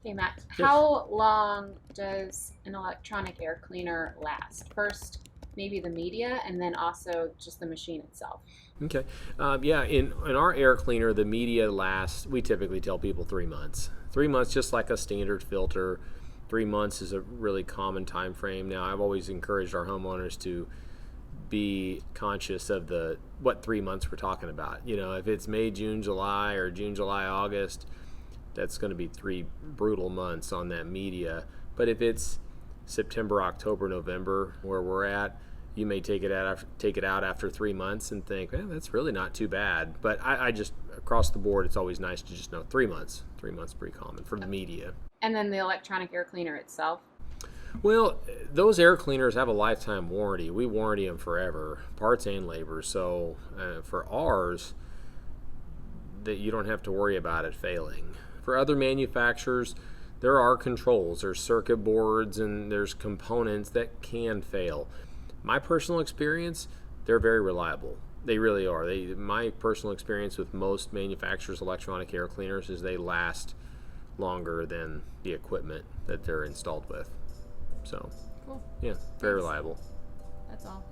Hey Matt, Yes. how long does an electronic air cleaner last? First, maybe the media, and then also just the machine itself. Okay. Yeah, in our air cleaner, the media lasts, we typically tell people 3 months. 3 months, just like a standard filter. 3 months is a really common time frame. Now, I've always encouraged our homeowners to be conscious of the what 3 months we're talking about. If it's May, June, July, or June, July, August, that's going to be 3 brutal months on that media. But if it's September, October, November, where we're at, you may take it out after 3 months and think, that's really not too bad. But I just across the board, it's always nice to just know 3 months. 3 months is pretty common for the media. And then the electronic air cleaner itself. Well, those air cleaners have a lifetime warranty. We warranty them forever, parts and labor. So for ours, that you don't have to worry about it failing. For other manufacturers, there are controls, there's circuit boards, and there's components that can fail. My personal experience, they're very reliable. They really are. My personal experience with most manufacturers' electronic air cleaners is they last longer than the equipment that they're installed with. So, Cool. yeah, very Thanks. reliable. That's all.